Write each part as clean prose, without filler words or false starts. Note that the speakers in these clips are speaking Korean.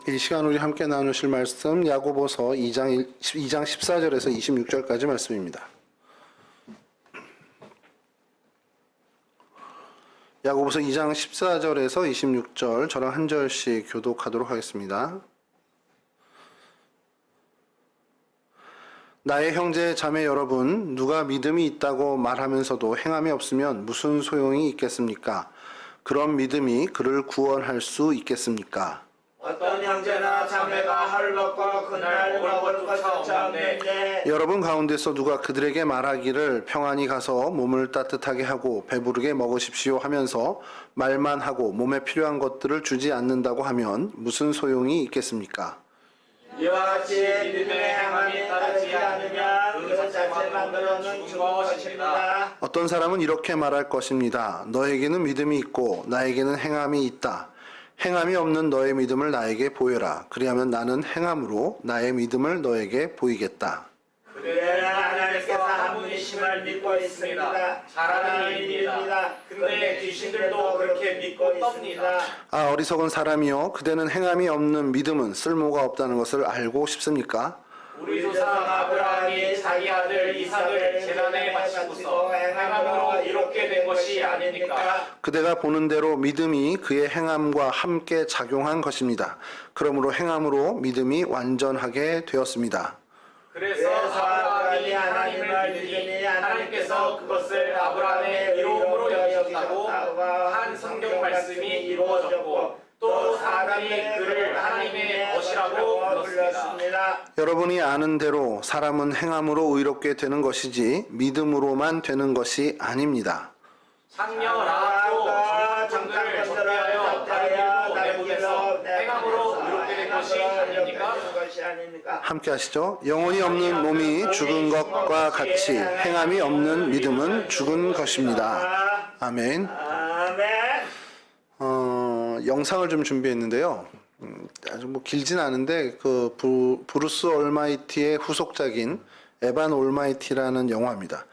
이 시간 우리 함께 나누실 말씀 야고보서 2장 14절에서 26절까지 말씀입니다. 야고보서 2장 14절에서 26절 저랑 한 절씩 교독하도록 하겠습니다. 나의 형제 자매 여러분, 누가 믿음이 있다고 말하면서도 행함이 없으면 무슨 소용이 있겠습니까? 그런 믿음이 그를 구원할 수 있겠습니까? 어떤 형제나 자매가 헐벗고 그날 먹을 것조차 없는데 여러분 가운데서 누가 그들에게 말하기를 평안히 가서 몸을 따뜻하게 하고 배부르게 먹으십시오 하면서 말만 하고 몸에 필요한 것들을 주지 않는다고 하면 무슨 소용이 있겠습니까? 이와 같이 믿음의 행함이 따르지 않으면 그 자체만으로는 죽은 것입니다. 어떤 사람은 이렇게 말할 것입니다. 너에게는 믿음이 있고 나에게는 행함이 있다. 행함이 없는 너의 믿음을 나에게 보여라. 그리하면 나는 행함으로 나의 믿음을 너에게 보이겠다. 그들은 하나님께서 한 분이심을 믿고 있습니다. 잘하는 일입니다. 근데 귀신들도 그렇게 믿고 있습니다. 아, 어리석은 사람이여, 그대는 행함이 없는 믿음은 쓸모가 없다는 것을 알고 싶습니까? 우리 조상 아브라함이 자기 아들 이삭을 제단에 바치고서 행함으로 이롭게 된 것이 아닙니까? 그대가 보는 대로 믿음이 그의 행함과 함께 작용한 것입니다. 그러므로 행함으로 믿음이 완전하게 되었습니다. 그래서 아브라함이 하나님을 믿으니 하나님께서 그것을 아브라함의 이로움으로 여기셨다고 한 성경 말씀이 이루어졌고 또 사람이 그를 하나님의 것이라고 불렀습니다. 여러분이 아는 대로 사람은 행함으로 의롭게 되는 것이지 믿음으로만 되는 것이 아닙니다. 창녀 라합도 정탐꾼들을 적대하여 다른 길로 내보내서 행함으로 의롭게 된 것이 아닙니까? 함께 하시죠. 영혼이 없는 몸이 죽은 것과 같이 행함이 없는 믿음은 죽은 것입니다. 아멘. 영상을 좀 준비했는데요. 아주 뭐 길진 않은데 그 브루스 올마이티의 후속작인 에반 올마이티라는 영화입니다.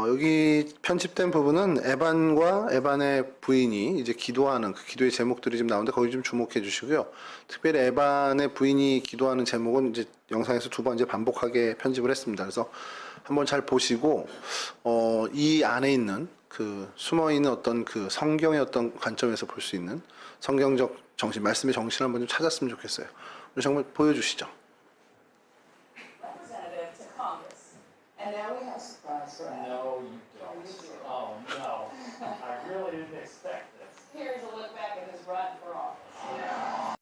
여기 편집된 부분은 에반과 에반의 부인이 이제 기도하는 그 기도의 제목들이 좀 나오는데 거기 좀 주목해 주시고요. 특별히 에반의 부인이 기도하는 제목은 이제 영상에서 두 번 이제 반복하게 편집을 했습니다. 그래서 한번 잘 보시고 이 안에 있는 그 숨어 있는 어떤 그 성경의 어떤 관점에서 볼 수 있는 성경적 정신, 말씀의 정신을 한번 좀 찾았으면 좋겠어요. 우리 정말 보여주시죠. Representative to Congress. And now we have surprise for us. No, you don't. Oh, no. I really didn't expect this. Here's a look back at his run for office.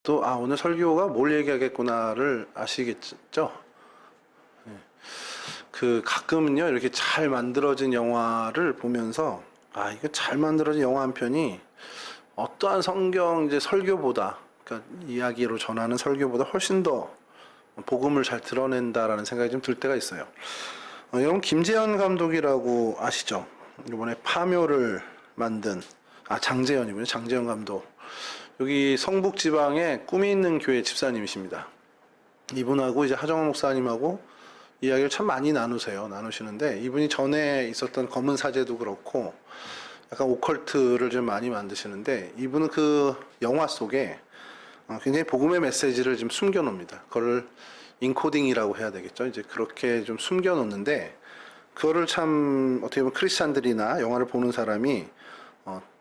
또 오늘 설교가 뭘 얘기하겠구나를 아시겠죠? 그 가끔은요 이렇게 잘 만들어진 영화를 보면서 이거 잘 만들어진 영화 한 편이 어떠한 성경 이제 설교보다, 그러니까 이야기로 전하는 설교보다 훨씬 더 복음을 잘 드러낸다라는 생각이 좀 들 때가 있어요. 여러분 김재현 감독이라고 아시죠? 이번에 파묘를 만든 장재현이군요. 장재현 감독. 여기 성북 지방에 꿈이 있는 교회 집사님이십니다. 이분하고 이제 하정원 목사님하고 이야기를 참 많이 나누시는데, 이분이 전에 있었던 검은 사제도 그렇고 약간 오컬트를 좀 많이 만드시는데, 이분은 그 영화 속에 굉장히 복음의 메시지를 좀 숨겨놓습니다. 그거를 인코딩이라고 해야 되겠죠. 이제 그렇게 좀 숨겨놓는데, 그거를 참 어떻게 보면 크리스찬들이나 영화를 보는 사람이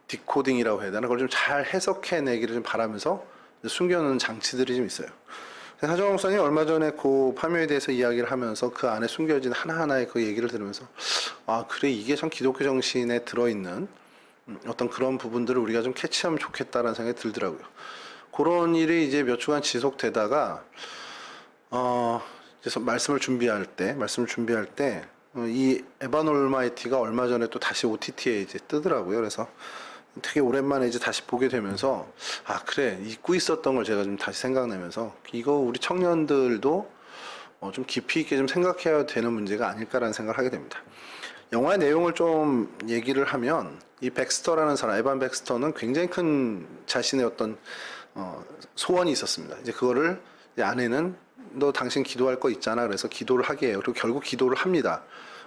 디코딩이라고 해야 되나, 그걸 좀 잘 해석해내기를 좀 바라면서 숨겨놓는 장치들이 좀 있어요. 하정원 목사님 얼마 전에 그 파묘에 대해서 이야기를 하면서 그 안에 숨겨진 하나하나의 그 얘기를 들으면서 그래, 이게 참 기독교 정신에 들어있는 어떤 그런 부분들을 우리가 좀 캐치하면 좋겠다라는 생각이 들더라고요. 그런 일이 이제 몇 주간 지속되다가 그래서 말씀을 준비할 때 이 에반 올마이티가 얼마 전에 또 다시 OTT에 이제 뜨더라고요. 그래서 되게 오랜만에 이제 다시 보게 되면서 그래, 잊고 있었던 걸 제가 좀 다시 생각나면서 이거 우리 청년들도 좀 깊이 있게 좀 생각해야 되는 문제가 아닐까라는 생각을 하게 됩니다. 영화의 내용을 좀 얘기를 하면, 이 백스터라는 사람, 에반 백스터는 굉장히 큰 자신의 어떤 소원이 있었습니다. 이제 그거를 이제 아내는 너 당신 기도할 거 있잖아, 그래서 기도를 하게 해요. 그리고 결국 기도를 합니다.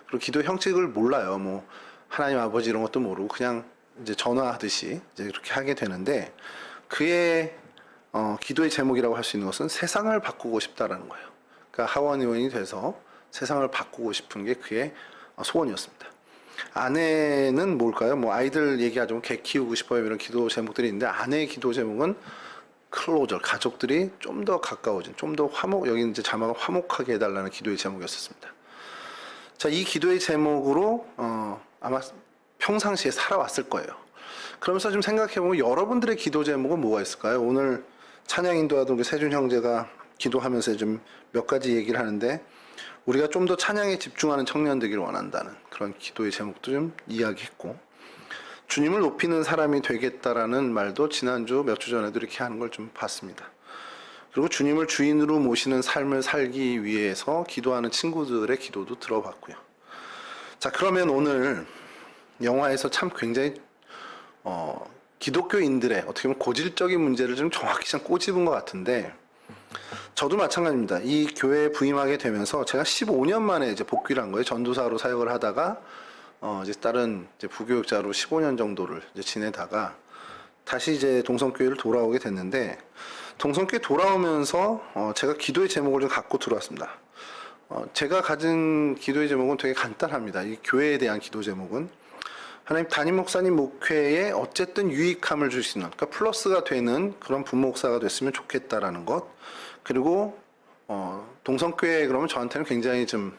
그리고 기도 형식을 몰라요. 뭐 하나님 아버지 이런 것도 모르고 그냥 이제 전화하듯이 이제 그렇게 하게 되는데, 그의 기도의 제목이라고 할 수 있는 것은 세상을 바꾸고 싶다라는 거예요. 그러니까 하원 의원이 돼서 세상을 바꾸고 싶은 게 그의 소원이었습니다. 아내는 뭘까요? 뭐 아이들 얘기하자면 개 키우고 싶어요, 이런 기도 제목들이 있는데, 아내의 기도 제목은 클로저, 가족들이 좀 더 가까워진, 좀 더 여기 이제 자막은 화목하게 해달라는 기도의 제목이었습니다. 자, 이 기도의 제목으로 아마 평상시에 살아왔을 거예요. 그러면서 좀 생각해보면 여러분들의 기도 제목은 뭐가 있을까요? 오늘 찬양 인도하던 우리 세준 형제가 기도하면서 좀 몇 가지 얘기를 하는데, 우리가 좀 더 찬양에 집중하는 청년 되기를 원한다는 그런 기도의 제목도 좀 이야기했고, 주님을 높이는 사람이 되겠다라는 말도 지난주 몇 주 전에도 이렇게 하는 걸 좀 봤습니다. 그리고 주님을 주인으로 모시는 삶을 살기 위해서 기도하는 친구들의 기도도 들어봤고요. 자, 그러면 오늘 영화에서 참 굉장히 기독교인들의 어떻게 보면 고질적인 문제를 좀 정확히 좀 꼬집은 것 같은데, 저도 마찬가지입니다. 이 교회에 부임하게 되면서 제가 15년 만에 이제 복귀를 한 거예요. 전도사로 사역을 하다가 이제 다른 이제 부교육자로 15년 정도를 이제 지내다가 다시 이제 동성교회를 돌아오게 됐는데, 동성교회 돌아오면서 제가 기도의 제목을 좀 갖고 들어왔습니다. 제가 가진 기도의 제목은 되게 간단합니다. 이 교회에 대한 기도 제목은 하나님, 담임 목사님 목회에 어쨌든 유익함을 줄 수 있는, 그러니까 플러스가 되는 그런 부목사가 됐으면 좋겠다라는 것. 그리고 동성교회 그러면 저한테는 굉장히 좀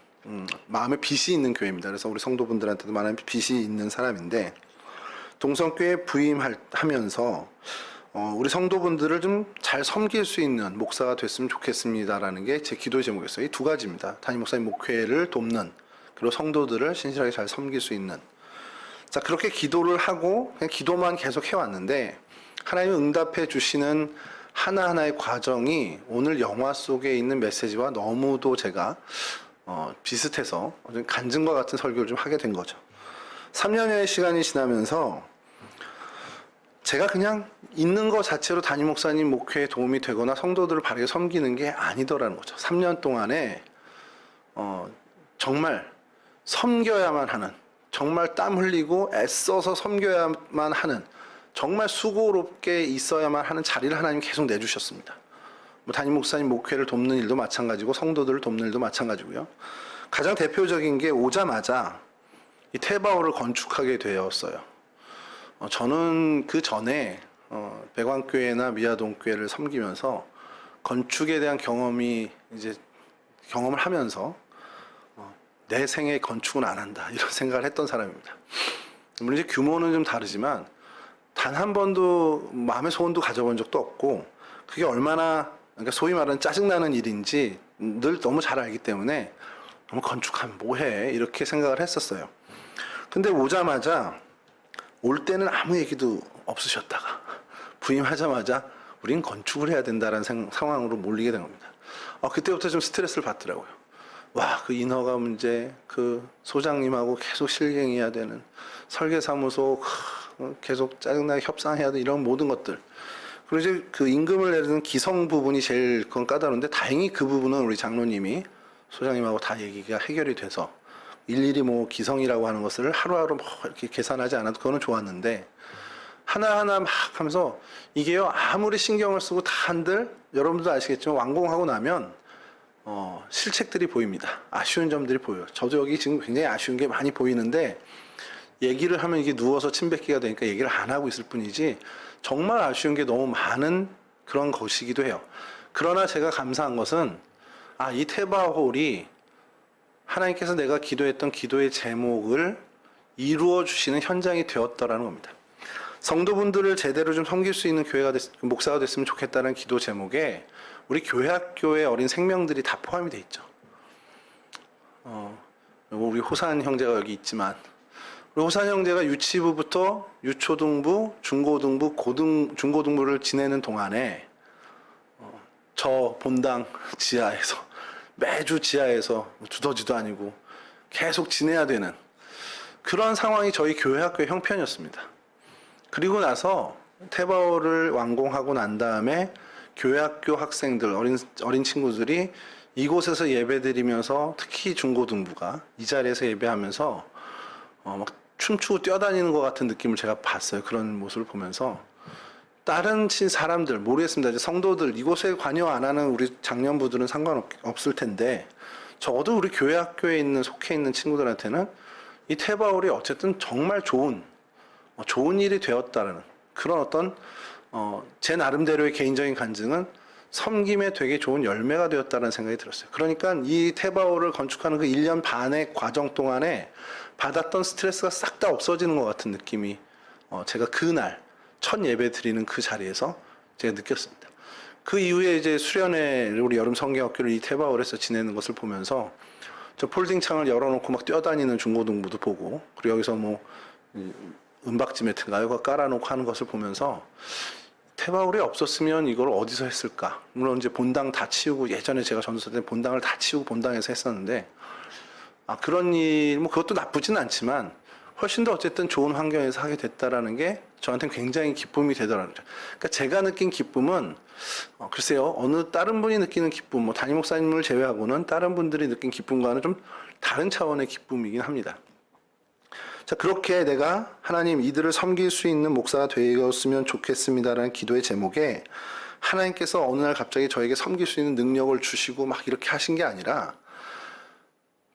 마음에 빚이 있는 교회입니다. 그래서 우리 성도분들한테도 많은 빚이 있는 사람인데, 동성교회 부임하면서 우리 성도분들을 좀 잘 섬길 수 있는 목사가 됐으면 좋겠습니다라는 게 제 기도 제목이었어요. 이 두 가지입니다. 담임 목사님 목회를 돕는, 그리고 성도들을 신실하게 잘 섬길 수 있는. 자, 그렇게 기도를 하고 그냥 기도만 계속 해왔는데, 하나님이 응답해 주시는 하나하나의 과정이 오늘 영화 속에 있는 메시지와 너무도 제가 비슷해서 좀 간증과 같은 설교를 좀 하게 된 거죠. 3년여의 시간이 지나면서 제가 그냥 있는 것 자체로 담임 목사님 목회에 도움이 되거나 성도들을 바르게 섬기는 게 아니더라는 거죠. 3년 동안에 정말 섬겨야만 하는, 정말 땀 흘리고 애써서 섬겨야만 하는, 정말 수고롭게 있어야만 하는 자리를 하나님 계속 내주셨습니다. 뭐 담임 목사님 목회를 돕는 일도 마찬가지고 성도들을 돕는 일도 마찬가지고요. 가장 대표적인 게 오자마자 이 태바오를 건축하게 되었어요. 저는 그 전에 백왕교회나 미아동교회를 섬기면서 건축에 대한 경험을 하면서 내 생에 건축은 안 한다, 이런 생각을 했던 사람입니다. 물론 이제 규모는 좀 다르지만 단 한 번도 마음의 소원도 가져본 적도 없고, 그게 얼마나 그러니까 소위 말하는 짜증나는 일인지 늘 너무 잘 알기 때문에 너무 건축하면 뭐해 이렇게 생각을 했었어요. 근데 오자마자 올 때는 아무 얘기도 없으셨다가 부임하자마자 우린 건축을 해야 된다는 상황으로 몰리게 된 겁니다. 그때부터 좀 스트레스를 받더라고요. 와, 그 인허가 문제, 그 소장님하고 계속 실갱해야 되는 설계사무소 계속 짜증나게 협상해야 돼 이런 모든 것들. 그리고 이제 그 임금을 내리는 기성 부분이 제일 그건 까다로운데 다행히 그 부분은 우리 장로님이 소장님하고 다 얘기가 해결이 돼서 일일이 뭐 기성이라고 하는 것을 하루하루 뭐 이렇게 계산하지 않아도 그거는 좋았는데 하나하나 막 하면서 이게요 아무리 신경을 쓰고 다 한들 여러분들도 아시겠지만 완공하고 나면 실책들이 보입니다. 아쉬운 점들이 보여요. 저도 여기 지금 굉장히 아쉬운 게 많이 보이는데 얘기를 하면 이게 누워서 침 뱉기가 되니까 얘기를 안 하고 있을 뿐이지 정말 아쉬운 게 너무 많은 그런 것이기도 해요. 그러나 제가 감사한 것은 이 테바홀이 하나님께서 내가 기도했던 기도의 제목을 이루어 주시는 현장이 되었더라는 겁니다. 성도분들을 제대로 좀 섬길 수 있는 목사가 됐으면 좋겠다는 기도 제목에 우리 교회학교의 어린 생명들이 다 포함이 돼 있죠. 우리 호산 형제가 여기 있지만 우리 호산 형제가 유치부부터 유초등부, 중고등부, 중고등부를 지내는 동안에 저 본당 지하에서 매주 지하에서 두더지도 아니고 계속 지내야 되는 그런 상황이 저희 교회학교의 형편이었습니다. 그리고 나서 테바오를 완공하고 난 다음에 교회학교 학생들, 어린 친구들이 이곳에서 예배드리면서 특히 중고등부가 이 자리에서 예배하면서 막 춤추고 뛰어다니는 것 같은 느낌을 제가 봤어요. 그런 모습을 보면서 다른 사람들 모르겠습니다. 이제 성도들 이곳에 관여 안 하는 우리 장년부들은 상관없을 텐데 적어도 우리 교회학교에 있는 속해 있는 친구들한테는 이 테바올이 어쨌든 정말 좋은 일이 되었다는 그런 어떤 제 나름대로의 개인적인 간증은 섬김에 되게 좋은 열매가 되었다는 생각이 들었어요. 그러니까 이 테바올을 건축하는 그 1년 반의 과정 동안에 받았던 스트레스가 싹 다 없어지는 것 같은 느낌이 제가 그날 첫 예배 드리는 그 자리에서 제가 느꼈습니다. 그 이후에 이제 수련회 우리 여름 성경학교를 이 테바올에서 지내는 것을 보면서 저 폴딩 창을 열어놓고 막 뛰어다니는 중고등부도 보고 그리고 여기서 뭐 은박지 매트인가요? 그거 깔아놓고 하는 것을 보면서 테바올이 없었으면 이걸 어디서 했을까? 물론 이제 본당 다 치우고 예전에 제가 전도사 때 본당을 다 치우고 본당에서 했었는데 그런 일 뭐 그것도 나쁘진 않지만 훨씬 더 어쨌든 좋은 환경에서 하게 됐다라는 게 저한테는 굉장히 기쁨이 되더라고요. 그러니까 제가 느낀 기쁨은 글쎄요 어느 다른 분이 느끼는 기쁨, 뭐 담임 목사님을 제외하고는 다른 분들이 느낀 기쁨과는 좀 다른 차원의 기쁨이긴 합니다. 자, 그렇게 내가 하나님 이들을 섬길 수 있는 목사가 되었으면 좋겠습니다라는 기도의 제목에 하나님께서 어느 날 갑자기 저에게 섬길 수 있는 능력을 주시고 막 이렇게 하신 게 아니라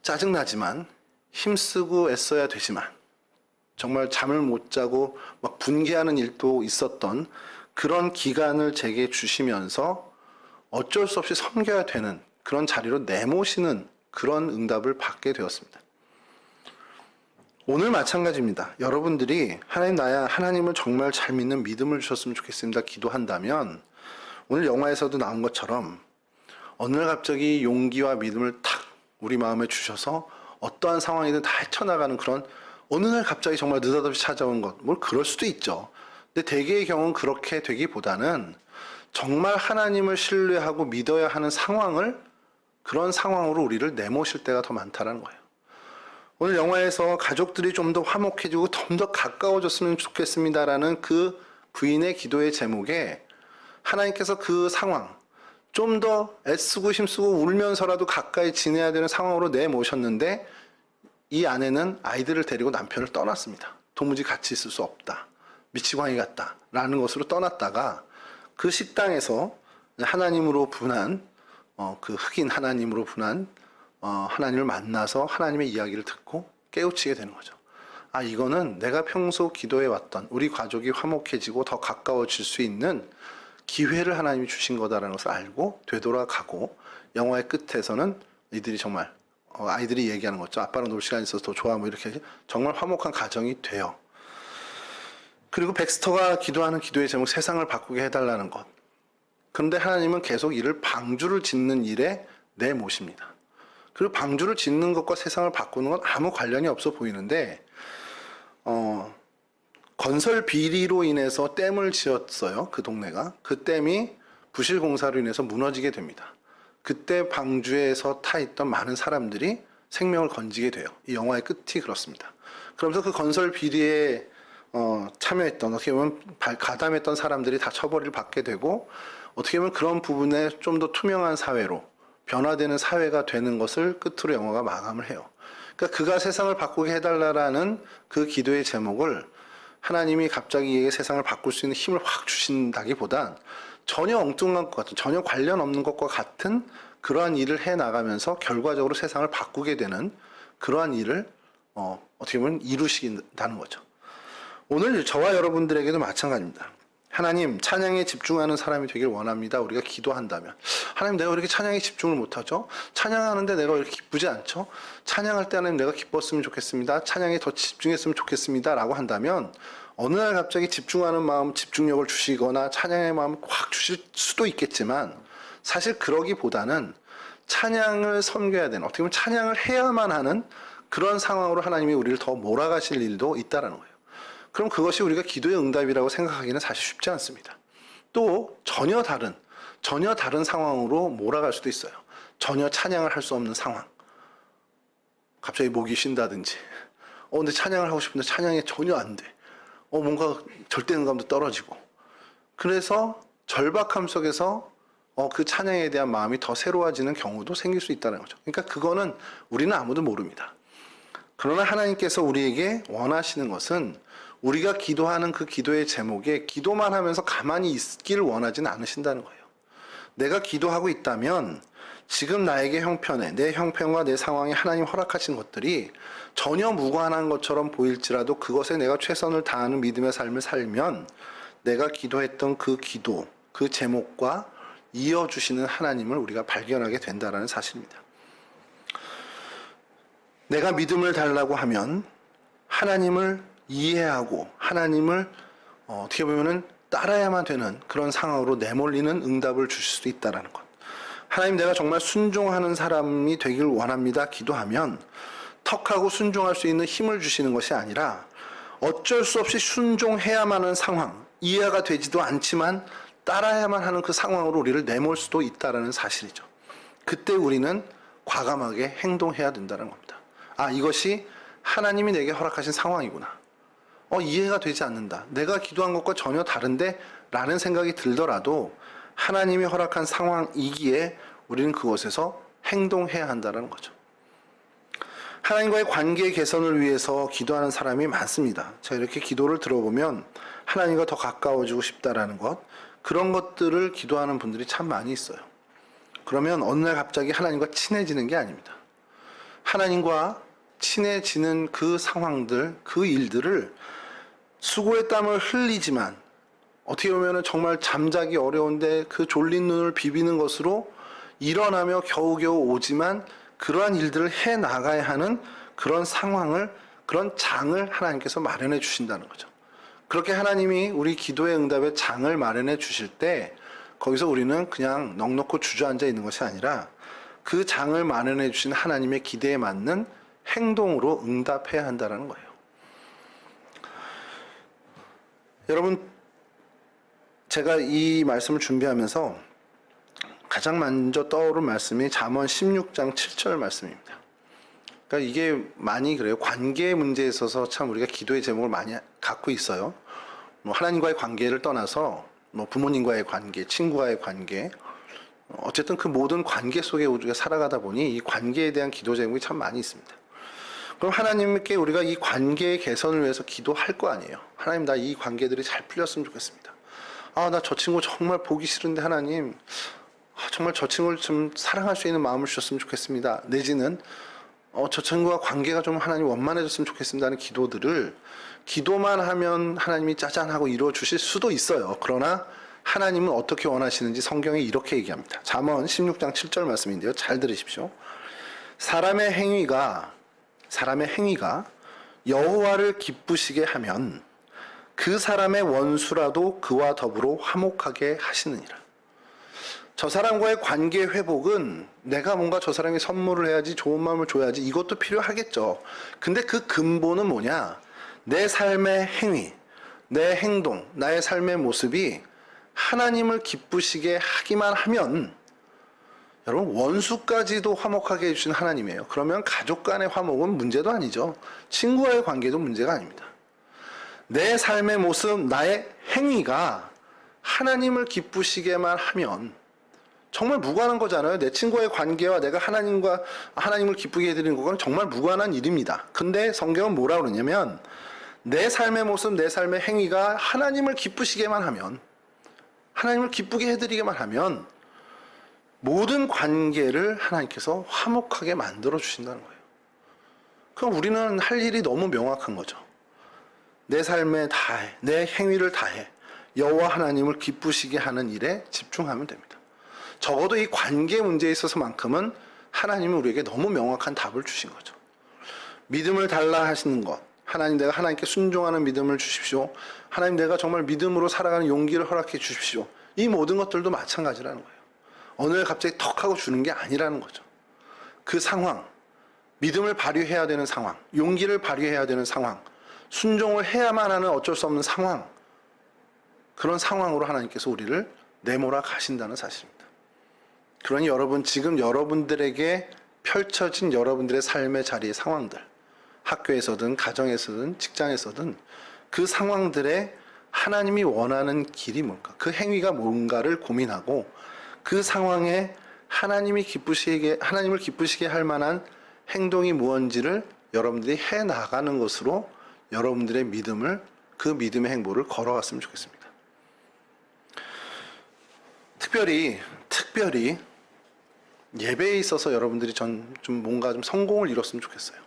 짜증나지만 힘쓰고 애써야 되지만 정말 잠을 못 자고 막 분개하는 일도 있었던 그런 기간을 제게 주시면서 어쩔 수 없이 섬겨야 되는 그런 자리로 내모시는 그런 응답을 받게 되었습니다. 오늘 마찬가지입니다. 여러분들이 하나님을 정말 잘 믿는 믿음을 주셨으면 좋겠습니다. 기도한다면 오늘 영화에서도 나온 것처럼 어느 날 갑자기 용기와 믿음을 탁 우리 마음에 주셔서 어떠한 상황이든 다 헤쳐나가는 그런 어느 날 갑자기 정말 느닷없이 찾아온 것, 뭘 그럴 수도 있죠. 근데 대개의 경우는 그렇게 되기보다는 정말 하나님을 신뢰하고 믿어야 하는 그런 상황으로 우리를 내모실 때가 더 많다는 거예요. 오늘 영화에서 가족들이 좀 더 화목해지고 좀 더 가까워졌으면 좋겠습니다라는 그 부인의 기도의 제목에 하나님께서 그 상황, 좀 더 애쓰고 힘쓰고 울면서라도 가까이 지내야 되는 상황으로 내모셨는데 이 아내는 아이들을 데리고 남편을 떠났습니다. 도무지 같이 있을 수 없다. 미치광이 같다. 라는 것으로 떠났다가 그 식당에서 하나님으로 분한 그 흑인 하나님으로 분한 하나님을 만나서 하나님의 이야기를 듣고 깨우치게 되는 거죠. 이거는 내가 평소 기도해왔던 우리 가족이 화목해지고 더 가까워질 수 있는 기회를 하나님이 주신 거다라는 것을 알고 되돌아가고 영화의 끝에서는 이들이 정말 아이들이 얘기하는 거죠. 아빠랑 놀 시간이 있어서 더 좋아 뭐 이렇게 정말 화목한 가정이 돼요. 그리고 백스터가 기도하는 기도의 제목 세상을 바꾸게 해달라는 것. 그런데 하나님은 계속 이를 방주를 짓는 일에 내모십니다. 그리고 방주를 짓는 것과 세상을 바꾸는 건 아무 관련이 없어 보이는데 건설 비리로 인해서 댐을 지었어요. 그 동네가. 그 댐이 부실 공사로 인해서 무너지게 됩니다. 그때 방주에서 타 있던 많은 사람들이 생명을 건지게 돼요. 이 영화의 끝이 그렇습니다. 그러면서 그 건설 비리에 참여했던, 어떻게 보면 가담했던 사람들이 다 처벌을 받게 되고, 어떻게 보면 그런 부분에 좀 더 투명한 사회로 변화되는 사회가 되는 것을 끝으로 영화가 마감을 해요. 그러니까 그가 세상을 바꾸게 해달라라는 그 기도의 제목을 하나님이 갑자기 이에게 세상을 바꿀 수 있는 힘을 확 주신다기보단 전혀 엉뚱한 것 같은, 전혀 관련 없는 것과 같은 그러한 일을 해 나가면서 결과적으로 세상을 바꾸게 되는 그러한 일을 어떻게 보면 이루시긴다는 거죠. 오늘 저와 여러분들에게도 마찬가지입니다. 하나님, 찬양에 집중하는 사람이 되길 원합니다. 우리가 기도한다면. 하나님, 내가 왜 이렇게 찬양에 집중을 못하죠? 찬양하는데 내가 왜 이렇게 기쁘지 않죠? 찬양할 때 하나님 내가 기뻤으면 좋겠습니다. 찬양에 더 집중했으면 좋겠습니다. 라고 한다면 어느 날 갑자기 집중하는 마음, 집중력을 주시거나 찬양의 마음을 확 주실 수도 있겠지만 사실 그러기보다는 찬양을 섬겨야 되는, 어떻게 보면 찬양을 해야만 하는 그런 상황으로 하나님이 우리를 더 몰아가실 일도 있다는 거예요. 그럼 그것이 우리가 기도의 응답이라고 생각하기는 사실 쉽지 않습니다. 또 전혀 다른 상황으로 몰아갈 수도 있어요. 전혀 찬양을 할 수 없는 상황. 갑자기 목이 쉰다든지. 근데 찬양을 하고 싶은데 찬양이 전혀 안 돼. 뭔가 절대응감도 떨어지고. 그래서 절박함 속에서 그 찬양에 대한 마음이 더 새로워지는 경우도 생길 수 있다는 거죠. 그러니까 그거는 우리는 아무도 모릅니다. 그러나 하나님께서 우리에게 원하시는 것은 우리가 기도하는 그 기도의 제목에 기도만 하면서 가만히 있기를 원하지는 않으신다는 거예요. 내가 기도하고 있다면 지금 나에게 형편에, 내 형편과 내 상황에 하나님 허락하신 것들이 전혀 무관한 것처럼 보일지라도 그것에 내가 최선을 다하는 믿음의 삶을 살면 내가 기도했던 그 기도, 그 제목과 이어주시는 하나님을 우리가 발견하게 된다는 사실입니다. 내가 믿음을 달라고 하면 하나님을 이해하고 하나님을 어떻게 보면은 따라야만 되는 그런 상황으로 내몰리는 응답을 주실 수 있다는 것. 하나님, 내가 정말 순종하는 사람이 되길 원합니다. 기도하면 턱하고 순종할 수 있는 힘을 주시는 것이 아니라 어쩔 수 없이 순종해야만 하는 상황, 이해가 되지도 않지만 따라야만 하는 그 상황으로 우리를 내몰 수도 있다는 사실이죠. 그때 우리는 과감하게 행동해야 된다는 겁니다. 이것이 하나님이 내게 허락하신 상황이구나. 이해가 되지 않는다. 내가 기도한 것과 전혀 다른데? 라는 생각이 들더라도 하나님이 허락한 상황이기에 우리는 그곳에서 행동해야 한다는 거죠. 하나님과의 관계 개선을 위해서 기도하는 사람이 많습니다. 제가 이렇게 기도를 들어보면 하나님과 더 가까워지고 싶다라는 것, 그런 것들을 기도하는 분들이 참 많이 있어요. 그러면 어느 날 갑자기 하나님과 친해지는 게 아닙니다. 하나님과 친해지는 그 상황들, 그 일들을 수고의 땀을 흘리지만 어떻게 보면 정말 잠자기 어려운데 그 졸린 눈을 비비는 것으로 일어나며 겨우겨우 오지만 그러한 일들을 해 나가야 하는 그런 상황을, 그런 장을 하나님께서 마련해 주신다는 거죠. 그렇게 하나님이 우리 기도의 응답에 장을 마련해 주실 때 거기서 우리는 그냥 넋놓고 주저앉아 있는 것이 아니라 그 장을 마련해 주신 하나님의 기대에 맞는 행동으로 응답해야 한다는 거예요. 여러분, 제가 이 말씀을 준비하면서 가장 먼저 떠오른 말씀이 잠언 16장 7절 말씀입니다. 그러니까 이게 많이 그래요. 관계 문제에 있어서 참 우리가 기도의 제목을 많이 갖고 있어요. 하나님과의 관계를 떠나서 부모님과의 관계, 친구와의 관계, 어쨌든 그 모든 관계 속에 우리가 살아가다 보니 이 관계에 대한 기도 제목이 참 많이 있습니다. 그럼 하나님께 우리가 이 관계의 개선을 위해서 기도할 거 아니에요. 하나님, 나 이 관계들이 잘 풀렸으면 좋겠습니다. 나 저 친구 정말 보기 싫은데 하나님, 정말 저 친구를 좀 사랑할 수 있는 마음을 주셨으면 좋겠습니다. 내지는 저 친구와 관계가 좀 하나님 원만해졌으면 좋겠습니다 하는 기도들을 기도만 하면 하나님이 짜잔하고 이루어 주실 수도 있어요. 그러나 하나님은 어떻게 원하시는지 성경에 이렇게 얘기합니다. 잠언 16장 7절 말씀인데요. 잘 들으십시오. 사람의 행위가 여호와를 기쁘시게 하면 그 사람의 원수라도 그와 더불어 화목하게 하시느니라. 저 사람과의 관계 회복은 내가 뭔가 저 사람에게 선물을 해야지, 좋은 마음을 줘야지, 이것도 필요하겠죠. 근데 그 근본은 뭐냐? 내 삶의 행위, 내 행동, 나의 삶의 모습이 하나님을 기쁘시게 하기만 하면, 여러분, 원수까지도 화목하게 해주신 하나님이에요. 그러면 가족 간의 화목은 문제도 아니죠. 친구와의 관계도 문제가 아닙니다. 내 삶의 모습, 나의 행위가 하나님을 기쁘시게만 하면 정말 무관한 거잖아요. 내 친구와의 관계와 내가 하나님을 기쁘게 해드리는 건 정말 무관한 일입니다. 근데 성경은 뭐라 그러냐면, 내 삶의 모습, 내 삶의 행위가 하나님을 기쁘시게만 하면, 하나님을 기쁘게 해드리게만 하면 모든 관계를 하나님께서 화목하게 만들어 주신다는 거예요. 그럼 우리는 할 일이 너무 명확한 거죠. 내 삶에 다해, 내 행위를 다해 여호와 하나님을 기쁘시게 하는 일에 집중하면 됩니다. 적어도 이 관계 문제에 있어서만큼은 하나님은 우리에게 너무 명확한 답을 주신 거죠. 믿음을 달라 하시는 것, 하나님, 내가 하나님께 순종하는 믿음을 주십시오. 하나님, 내가 정말 믿음으로 살아가는 용기를 허락해 주십시오. 이 모든 것들도 마찬가지라는 거예요. 어느 날 갑자기 턱 하고 주는 게 아니라는 거죠. 그 상황, 믿음을 발휘해야 되는 상황, 용기를 발휘해야 되는 상황, 순종을 해야만 하는 어쩔 수 없는 상황, 그런 상황으로 하나님께서 우리를 내몰아 가신다는 사실입니다. 그러니 여러분, 지금 여러분들에게 펼쳐진 여러분들의 삶의 자리의 상황들, 학교에서든 가정에서든 직장에서든 그 상황들에 하나님이 원하는 길이 뭘까? 그 행위가 뭔가를 고민하고 그 상황에 하나님을 기쁘시게 할 만한 행동이 무엇인지를 여러분들이 해 나가는 것으로 여러분들의 믿음을, 그 믿음의 행보를 걸어갔으면 좋겠습니다. 특별히 예배에 있어서 여러분들이 좀 뭔가 좀 성공을 이뤘으면 좋겠어요.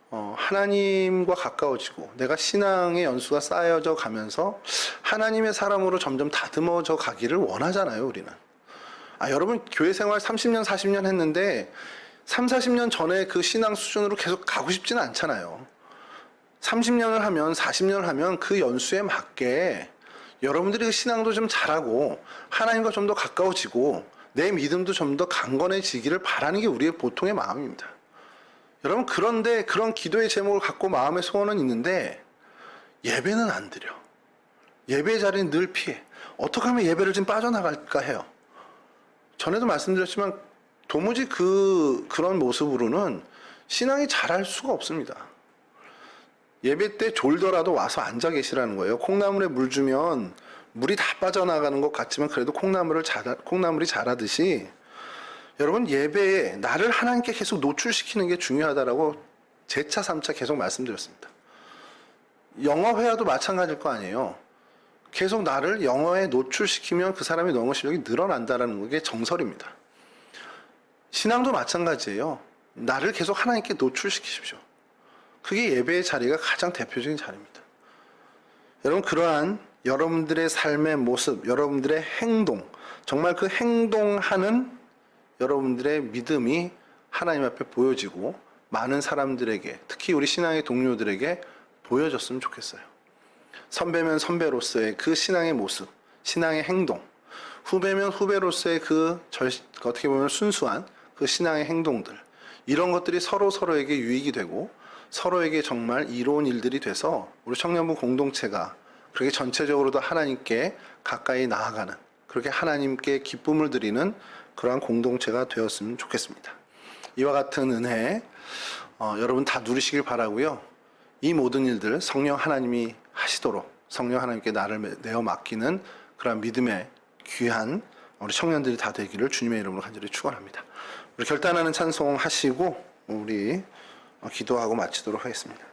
하나님과 가까워지고 내가 신앙의 연수가 쌓여져 가면서 하나님의 사람으로 점점 다듬어져 가기를 원하잖아요, 우리는. 여러분, 교회 생활 30년, 40년 했는데 3, 40년 전에 그 신앙 수준으로 계속 가고 싶지는 않잖아요. 30년을 하면, 40년을 하면 그 연수에 맞게 여러분들이 그 신앙도 좀 잘하고 하나님과 좀 더 가까워지고 내 믿음도 좀 더 강건해지기를 바라는 게 우리의 보통의 마음입니다. 여러분, 그런데 그런 기도의 제목을 갖고 마음의 소원은 있는데 예배는 안 드려. 예배의 자리는 늘 피해. 어떻게 하면 예배를 좀 빠져나갈까 해요. 전에도 말씀드렸지만 도무지 그런 모습으로는 신앙이 자랄 수가 없습니다. 예배 때 졸더라도 와서 앉아 계시라는 거예요. 콩나물에 물 주면 물이 다 빠져나가는 것 같지만 그래도 콩나물이 자라듯이 여러분, 예배에 나를 하나님께 계속 노출시키는 게 중요하다라고 재차 3차 계속 말씀드렸습니다. 영어 회화도 마찬가지일 거 아니에요. 계속 나를 영어에 노출시키면 그 사람의 영어 실력이 늘어난다는 게 정설입니다. 신앙도 마찬가지예요. 나를 계속 하나님께 노출시키십시오. 그게 예배의 자리가 가장 대표적인 자리입니다. 여러분, 그러한 여러분들의 삶의 모습, 여러분들의 행동, 정말 그 행동하는 여러분들의 믿음이 하나님 앞에 보여지고 많은 사람들에게, 특히 우리 신앙의 동료들에게 보여졌으면 좋겠어요. 선배면 선배로서의 그 신앙의 모습, 신앙의 행동, 후배면 후배로서의 어떻게 보면 순수한 그 신앙의 행동들, 이런 것들이 서로에게 유익이 되고 서로에게 정말 이로운 일들이 돼서 우리 청년부 공동체가 그렇게 전체적으로도 하나님께 가까이 나아가는, 그렇게 하나님께 기쁨을 드리는 그러한 공동체가 되었으면 좋겠습니다. 이와 같은 은혜 여러분 다 누리시길 바라고요. 이 모든 일들 성령 하나님이 하시도록, 성령 하나님께 나를 내어 맡기는 그러한 믿음의 귀한 우리 청년들이 다 되기를 주님의 이름으로 간절히 축원합니다. 우리 결단하는 찬송 하시고 우리 기도하고 마치도록 하겠습니다.